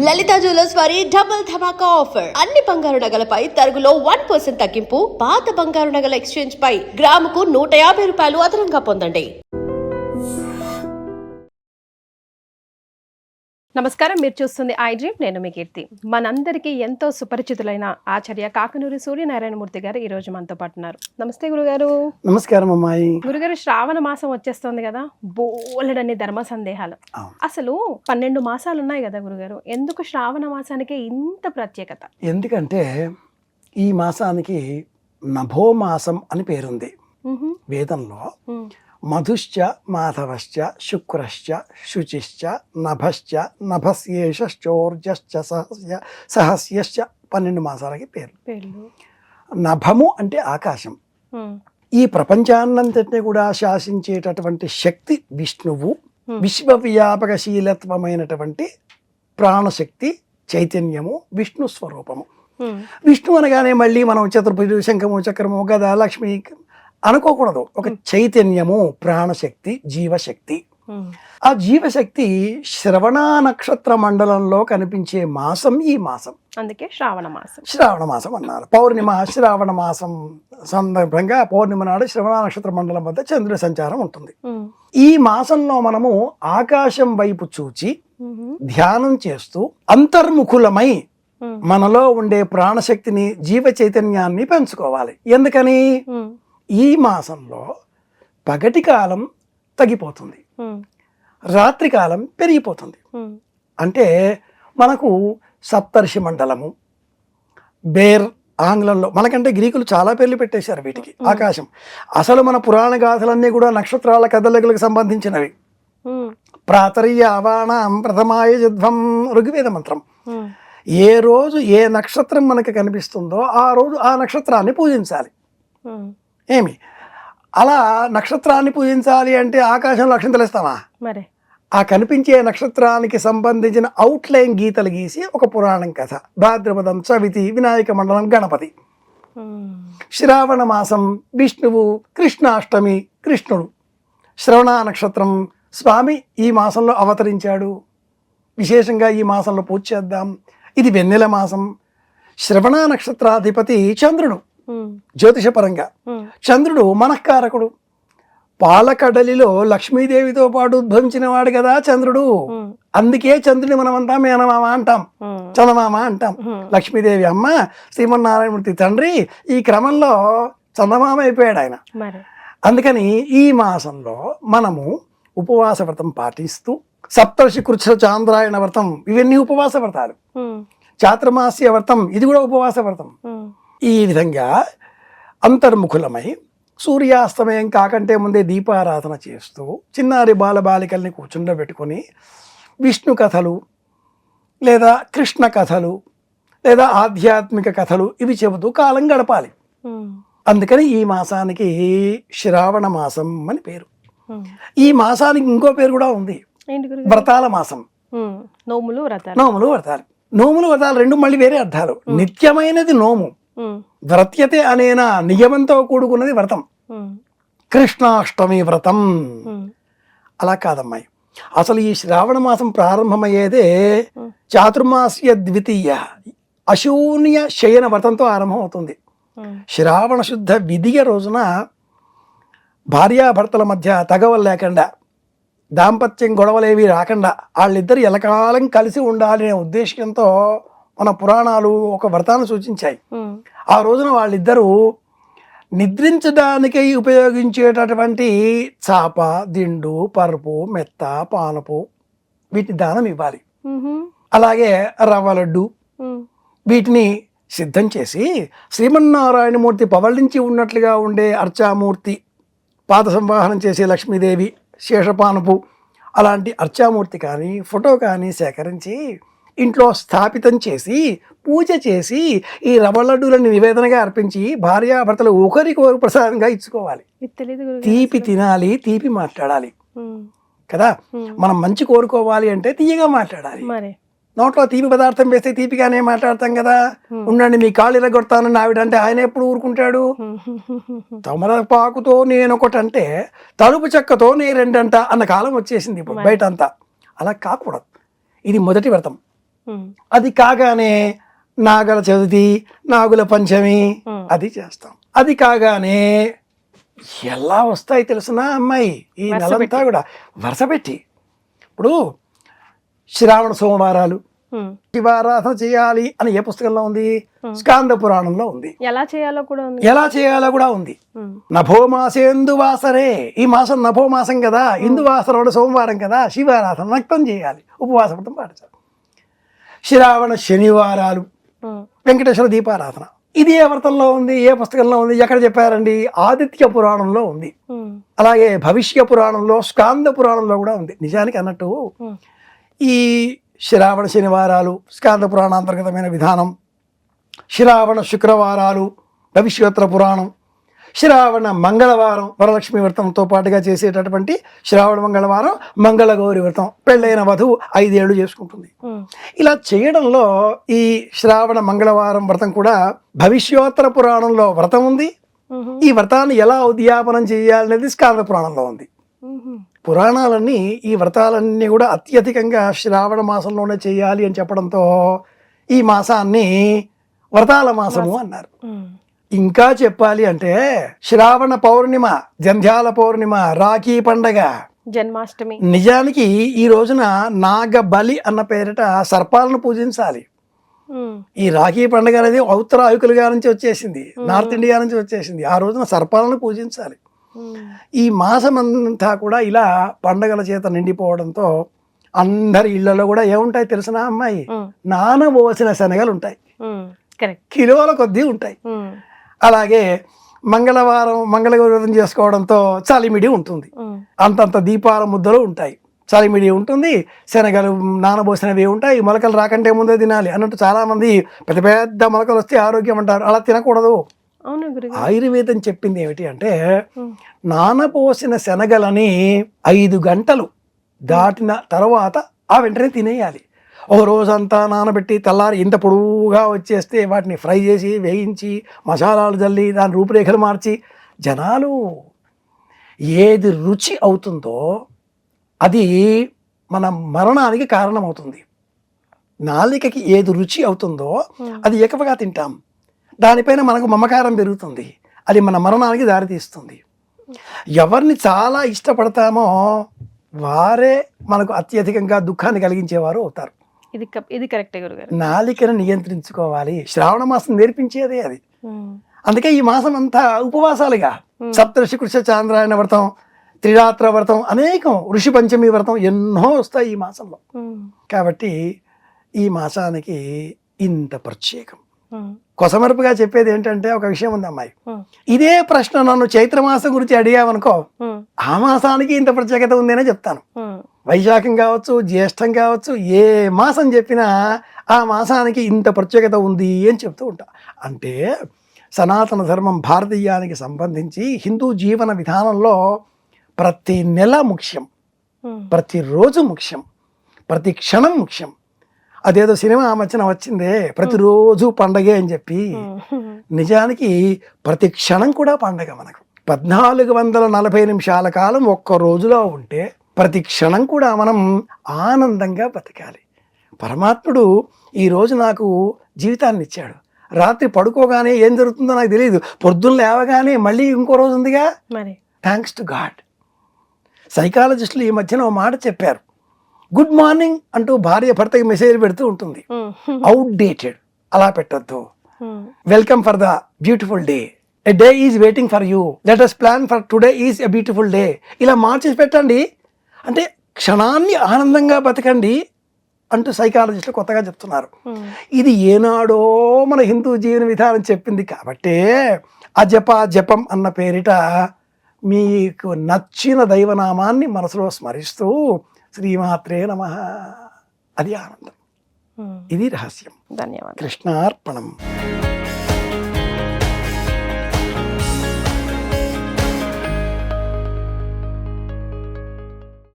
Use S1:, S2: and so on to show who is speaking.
S1: లలిత jewellers వారి double ధమాకా offer. అన్ని బంగారు నగలపై తరుగులో 1% తగ్గింపు. పాత బంగారు నగల ఎక్స్చేంజ్ పై గ్రాముకు 150 రూపాయలు అదనంగా పొందండి.
S2: నమస్కారం, మీరు చూస్తుంది ఐ డ్రీమ్. నేను మీ కీర్తి. మనందరికీ ఎంతో సుపరిచితులైన ఆచార్య కాకనూరి సూర్యనారాయణమూర్తి గారు ఈ రోజు మనతో పాటు ఉన్నారు. నమస్తే గురుగారు.
S3: నమస్కారం అమ్మాయి.
S2: గురుగారు, శ్రావణ మాసం వచ్చేస్తుంది కదా, బోలెడన్ని ధర్మ సందేహాలు. అసలు 12 మాసాలు ఉన్నాయి కదా గురుగారు, ఎందుకు శ్రావణ మాసానికి ఇంత ప్రత్యేకత?
S3: ఎందుకంటే ఈ మాసానికి నభో మాసం అని పేరుంది వేదంలో. మధుశ్చ మాధవశ్చ శుక్రశ్చ శుచిశ్చ నభశ్చ నభస్యేషోర్జశ్చ సహస్యశ్చ 12 మాసాలకి పేర్లు. నభము అంటే ఆకాశం. ఈ ప్రపంచాన్నంతటినీ కూడా శాసించేటటువంటి శక్తి విష్ణువు. విశ్వవ్యాపకశీలత్వమైనటువంటి ప్రాణశక్తి చైతన్యము విష్ణు స్వరూపము. విష్ణు అనగానే మళ్ళీ మనం చతుర్భుజు శంఖము చక్రము గద లక్ష్మి అనుకోకూడదు. ఒక చైతన్యము, ప్రాణశక్తి, జీవశక్తి. ఆ జీవశక్తి శ్రవణ నక్షత్ర మండలంలో కనిపించే మాసం ఈ మాసం.
S2: అందుకే శ్రావణ మాసం.
S3: శ్రావణ మాసం అన్నారు. పౌర్ణిమ శ్రావణ మాసం సందర్భంగా పౌర్ణిమ నాడు శ్రవణ నక్షత్ర మండలం వద్ద చంద్రుడి సంచారం ఉంటుంది. ఈ మాసంలో మనము ఆకాశం వైపు చూచి ధ్యానం చేస్తూ అంతర్ముఖులమై మనలో ఉండే ప్రాణశక్తిని, జీవ చైతన్యాన్ని పెంచుకోవాలి. ఎందుకని? ఈ మాసంలో పగటి కాలం తగ్గిపోతుంది, రాత్రి కాలం పెరిగిపోతుంది. అంటే మనకు సప్తర్షి మండలము, బేర్ ఆంగ్లంలో, మనకంటే గ్రీకులు చాలా పేర్లు పెట్టేశారు వీటికి. ఆకాశం అసలు మన పురాణ గాథలన్నీ కూడా నక్షత్రాల కదలికలకు సంబంధించినవి. ప్రాతర్య అవాణం ప్రథమాయ జధ్వం ఋగ్వేద మంత్రం. ఏ రోజు ఏ నక్షత్రం మనకు కనిపిస్తుందో ఆ రోజు ఆ నక్షత్రాన్ని పూజించాలి. ఏమి అలా నక్షత్రాన్ని పూజించాలి అంటే ఆకాశంలో అక్షంతలు ఇస్తామా?
S2: మరి
S3: ఆ కనిపించే నక్షత్రానికి సంబంధించిన అవుట్లైన్ గీతలు గీసి ఒక పురాణం కథ. భాద్రపదం చవితి, వినాయక మండలం గణపతి. శ్రావణ మాసం విష్ణువు, కృష్ణాష్టమి కృష్ణుడు. శ్రవణ నక్షత్రం స్వామి ఈ మాసంలో అవతరించాడు. విశేషంగా ఈ మాసంలో పూజ చేద్దాం. ఇది వెన్నెల మాసం. శ్రవణ నక్షత్రాధిపతి చంద్రుడు. జ్యోతిషపరంగా చంద్రుడు మనఃకారకుడు. పాలకడలిలో లక్ష్మీదేవితో పాటు ఉద్భవించిన వాడు కదా చంద్రుడు. అందుకే చంద్రుని మనమంతా మేనమామ అంటాం, చందమామ అంటాం. లక్ష్మీదేవి అమ్మ, శ్రీమన్నారాయణమూర్తి తండ్రి. ఈ క్రమంలో చందమామ అయిపోయాడు ఆయన. అందుకని ఈ మాసంలో మనము ఉపవాస వ్రతం పాటిస్తూ, సప్తర్షి కృచ్ఛ చాంద్రాయణ వ్రతం, ఇవన్నీ ఉపవాస వ్రతాలు. చాతుర్మాస్య వ్రతం, ఇది కూడా ఉపవాస వ్రతం. ఈ విధంగా అంతర్ముఖులమై సూర్యాస్తమయం కాకంటే ముందే దీపారాధన చేస్తూ చిన్నారి బాలబాలికల్ని కూర్చుండబెట్టుకొని విష్ణు కథలు లేదా కృష్ణ కథలు లేదా ఆధ్యాత్మిక కథలు ఇవి చెబుతూ కాలం గడపాలి. అందుకని ఈ మాసానికి శ్రావణ మాసం అని పేరు. ఈ మాసానికి ఇంకో పేరు కూడా ఉంది, వ్రతాల మాసం.
S2: నోములు వ్రతాలు.
S3: నోములు వ్రతాలు రెండు మళ్ళీ వేరే అర్థాలు. నిత్యమైనది నోము, వ్రత్యతే అనేనా నియమంతో కూడుకున్నది వ్రతం. కృష్ణాష్టమి వ్రతం అలా కాదమ్మాయి. అసలు ఈ శ్రావణ మాసం ప్రారంభమయ్యేదే చాతుర్మాస్య ద్వితీయ అశూన్య శయన వ్రతంతో ఆరంభం అవుతుంది. శ్రావణ శుద్ధ విధియ రోజున భార్యాభర్తల మధ్య తగవలు లేకుండా, దాంపత్యం గొడవలేవి రాకుండా వాళ్ళిద్దరు ఎలకాలం కలిసి ఉండాలనే ఉద్దేశంతో మన పురాణాలు ఒక వ్రతాన్ని సూచించాయి. ఆ రోజున వాళ్ళిద్దరూ నిద్రించడానికై ఉపయోగించేటటువంటి చాప, దిండు, పరుపు, మెత్త, పానపు వీటిని దానం ఇవ్వాలి. అలాగే రవ్వ లడ్డు వీటిని సిద్ధం చేసి శ్రీమన్నారాయణమూర్తి పవళించి ఉన్నట్లుగా ఉండే అర్చామూర్తి, పాద సంవాహనం చేసే లక్ష్మీదేవి, శేషపానపు అలాంటి అర్చామూర్తి కానీ ఫోటో కానీ సేకరించి ఇంట్లో స్థాపితం చేసి పూజ చేసి ఈ రవ్వ లడ్డూలని నివేదనగా అర్పించి భార్యాభర్తలు ఒకరికొకరు ప్రసాదంగా ఇచ్చుకోవాలి. తీపి తినాలి, తీపి మాట్లాడాలి కదా. మనం మంచి కోరుకోవాలి అంటే తీయగా మాట్లాడాలి. నోట్లో తీపి పదార్థం వేస్తే తీపిగానే మాట్లాడతాం కదా. ఉండండి మీ కాళ్ళు ఇరగొడతానని ఆవిడంటే ఆయన ఎప్పుడు ఊరుకుంటాడు? తమలపాకుతో నేనొకటంటే తలుపు చెక్కతో నేను రెండంట అన్న కాలం వచ్చేసింది ఇప్పుడు బయట అంతా. అలా కాకూడదు. ఇది మొదటి వ్రతం. అది కాగానే నాగల చవితి, నాగుల పంచమి అది చేస్తాం. అది కాగానే ఎలా వస్తాయి తెలుసునా అమ్మాయి, ఈ నెలంతా కూడా వరుస పెట్టి. ఇప్పుడు శ్రావణ సోమవారాలు శివారాధన చేయాలి అని ఏ పుస్తకంలో ఉంది? స్కాంద పురాణంలో ఉంది.
S2: ఎలా చేయాలో కూడా ఉంది.
S3: నభోమాసేందువాసరే, ఈ మాసం నభోమాసం కదా, ఇందువాసరం సోమవారం కదా, శివారాధన నక్తం చేయాలి, ఉపవాస వ్రతం పాటించాలి. శ్రావణ శనివారాలు వెంకటేశ్వర దీపారాధన. ఇది ఏ వ్రతంలో ఉంది, ఏ పుస్తకంలో ఉంది, ఎక్కడ చెప్పారండి? ఆదిత్య పురాణంలో ఉంది. అలాగే భవిష్య పురాణంలో, స్కాంద పురాణంలో కూడా ఉంది. నిజానికి అన్నట్టు ఈ శ్రావణ శనివారాలు స్కాంద పురాణాంతర్గతమైన విధానం, శ్రావణ శుక్రవారాలు భవిష్యోత్తర పురాణం, శ్రావణ మంగళవారం వరలక్ష్మి వ్రతంతో పాటుగా చేసేటటువంటి శ్రావణ మంగళవారం మంగళగౌరి వ్రతం, పెళ్ళైన వధువు 5 ఏళ్ళు చేసుకుంటుంది. ఇలా చేయడంలో ఈ శ్రావణ మంగళవారం వ్రతం కూడా భవిష్యోత్తర పురాణంలో వ్రతం ఉంది. ఈ వ్రతాన్ని ఎలా ఉద్యాపనం చేయాలనేది స్కాంద పురాణంలో ఉంది. పురాణాలన్నీ ఈ వ్రతాలన్నీ కూడా అత్యధికంగా శ్రావణ మాసంలోనే చేయాలి అని చెప్పడంతో ఈ మాసాన్ని వ్రతాల మాసము అన్నారు. ఇంకా చెప్పాలి అంటే శ్రావణ పౌర్ణిమ, జంధ్యాల పౌర్ణిమ, రాఖీ పండగ,
S2: జన్మాష్టమి.
S3: నిజానికి ఈ రోజున నాగబలి అన్న పేరిట సర్పాలను పూజించాలి. ఈ రాఖీ పండుగ అనేది ఉత్తరాయుకులుగా నుంచి వచ్చేసింది, నార్త్ ఇండియా నుంచి వచ్చేసింది. ఆ రోజున సర్పాలను పూజించాలి. ఈ మాసమంతా కూడా ఇలా పండగల చేత నిండిపోవడంతో అందరి ఇళ్లలో కూడా ఏముంటాయి తెలిసిన అమ్మాయి? నానబోసిన శనగలు ఉంటాయి, కిలోల కొద్దీ ఉంటాయి. అలాగే మంగళవారం మంగళగౌరి వ్రతం చేసుకోవడంతో చలిమిడి ఉంటుంది, అంతంత దీపాల ముద్దలు ఉంటాయి, చలిమిడి ఉంటుంది, శనగలు నానబోసినవి ఉంటాయి. మొలకలు రాకంటే ముందే తినాలి అన్నట్టు చాలా మంది పెద్ద పెద్ద మొలకలు వస్తే ఆరోగ్యం అంటారు. అలా తినకూడదు. ఆయుర్వేదం చెప్పింది ఏమిటి అంటే, నానపోసిన శనగలని 5 గంటలు దాటిన తర్వాత ఆ వెంటనే తినేయాలి. ఒక రోజంతా నానబెట్టి తెల్లారి ఇంత పొడువుగా వచ్చేస్తే వాటిని ఫ్రై చేసి వేయించి మసాలాలు జల్లి దాని రూపురేఖలు మార్చి జనాలు ఏది రుచి అవుతుందో అది మన మరణానికి కారణమవుతుంది. నాలికకి ఏది రుచి అవుతుందో అది ఎక్కువగా తింటాం, దానిపైన మనకు మమకారం పెరుగుతుంది, అది మన మరణానికి దారితీస్తుంది. ఎవరిని చాలా ఇష్టపడతామో వారే మనకు అత్యధికంగా దుఃఖాన్ని కలిగించేవారు అవుతారు.
S2: ఇది కరెక్టే గురుగారు.
S3: నాలికను నియంత్రించుకోవాలి. శ్రావణ మాసం నేర్పించేదే అది. అందుకే ఈ మాసం అంతా ఉపవాసాలుగా సప్తఋషి కృష చాంద్రాయణ వ్రతం, త్రిరాత్ర వ్రతం, అనేకం ఋషి పంచమి వ్రతం ఎన్నో వస్తాయి ఈ మాసంలో. కాబట్టి ఈ మాసానికి ఇంత ప్రత్యేకం. కొసమరుపుగా చెప్పేది ఏంటంటే, ఒక విషయం ఉంది అమ్మాయి, ఇదే ప్రశ్న నన్ను చైత్రమాసం గురించి అడిగావనుకో, ఆ మాసానికి ఇంత ప్రత్యేకత ఉందనే చెప్తాను. వైశాఖం కావచ్చు, జ్యేష్టం కావచ్చు, ఏ మాసం చెప్పినా ఆ మాసానికి ఇంత ప్రత్యేకత ఉంది అని చెప్తూ ఉంటా. అంటే సనాతన ధర్మం భారతీయానికి సంబంధించి హిందూ జీవన విధానంలో ప్రతి నెల ముఖ్యం, ప్రతిరోజు ముఖ్యం, ప్రతి క్షణం ముఖ్యం. అదేదో సినిమా మధ్యన వచ్చిందే ప్రతిరోజు పండగే అని చెప్పి, నిజానికి ప్రతి క్షణం కూడా పండగ. మనకు 1440 నిమిషాల కాలం ఒక్క రోజులో ఉంటే ప్రతి క్షణం కూడా మనం ఆనందంగా బతకాలి. పరమాత్ముడు ఈరోజు నాకు జీవితాన్ని ఇచ్చాడు, రాత్రి పడుకోగానే ఏం జరుగుతుందో నాకు తెలియదు, పొద్దున్న లేవగానే మళ్ళీ ఇంకో రోజు ఉందిగా, థ్యాంక్స్ టు గాడ్. సైకాలజిస్టులు ఈ మధ్యన ఒక మాట చెప్పారు, గుడ్ మార్నింగ్ అంటూ భార్య భర్తకి మెసేజ్ పెడుతూ ఉంటుంది, అవుట్ డేటెడ్ అలా పెట్టద్దు. Welcome for the beautiful day, a day is waiting for you, let us plan for today is a beautiful day. ఇలా మార్చేసి పెట్టండి, అంటే క్షణాన్ని ఆనందంగా బతకండి అంటూ సైకాలజిస్టులు కొత్తగా చెప్తున్నారు. ఇది ఏనాడో మన హిందూ జీవన విధానం చెప్పింది. కాబట్టే జపం అన్న పేరిట మీకు నచ్చిన దైవనామాన్ని మనసులో స్మరిస్తూ శ్రీమాత్రే నమః, అది ఆనందం. ఇది రహస్యం.
S2: ధన్యవాదాలు.
S3: కృష్ణార్పణం.